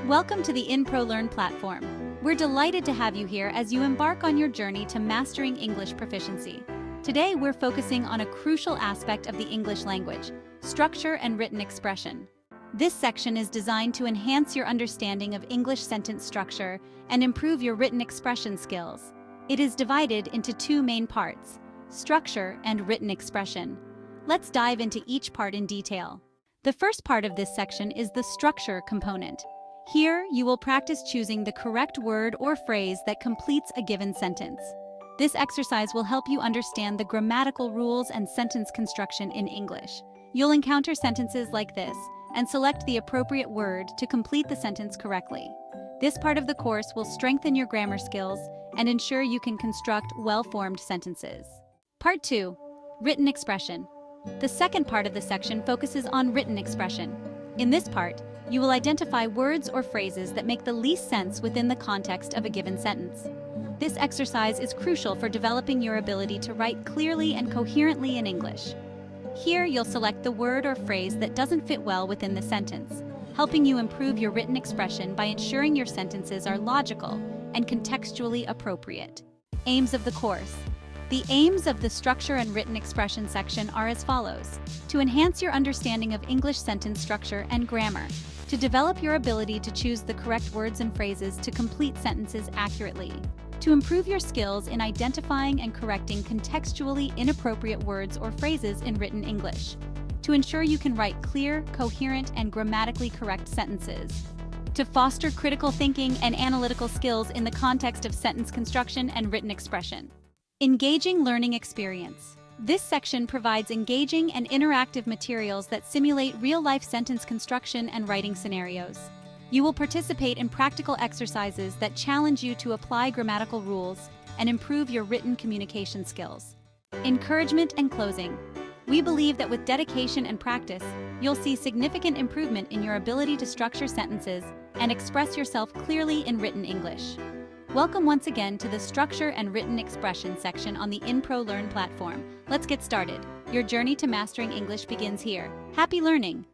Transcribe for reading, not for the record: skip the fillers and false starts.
Welcome to the InProLearn platform. We're delighted to have you here as you embark on your journey to mastering English proficiency. Today, we're focusing on a crucial aspect of the English language: structure and written expression. This section is designed to enhance your understanding of English sentence structure and improve your written expression skills. It is divided into two main parts: structure and written expression. Let's dive into each part in detail. The first part of this section is the structure component. Here, you will practice choosing the correct word or phrase that completes a given sentence. This exercise will help you understand the grammatical rules and sentence construction in English. You'll encounter sentences like this and select the appropriate word to complete the sentence correctly. This part of the course will strengthen your grammar skills and ensure you can construct well-formed sentences. Part 2. Written expression. The second part of the section focuses on written expression. In this part, you will identify words or phrases that make the least sense within the context of a given sentence. This exercise is crucial for developing your ability to write clearly and coherently in English. Here, you'll select the word or phrase that doesn't fit well within the sentence, helping you improve your written expression by ensuring your sentences are logical and contextually appropriate. Aims of the course. The aims of the structure and written expression section are as follows: to enhance your understanding of English sentence structure and grammar, to develop your ability to choose the correct words and phrases to complete sentences accurately, to improve your skills in identifying and correcting contextually inappropriate words or phrases in written English, to ensure you can write clear, coherent, and grammatically correct sentences, to foster critical thinking and analytical skills in the context of sentence construction and written expression. Engaging learning experience. This section provides engaging and interactive materials that simulate real-life sentence construction and writing scenarios. You will participate in practical exercises that challenge you to apply grammatical rules and improve your written communication skills. Encouragement and closing. We believe that with dedication and practice, you'll see significant improvement in your ability to structure sentences and express yourself clearly in written English. Welcome once again to the Structure and Written Expression section on the InProLearn platform. Let's get started. Your journey to mastering English begins here. Happy learning!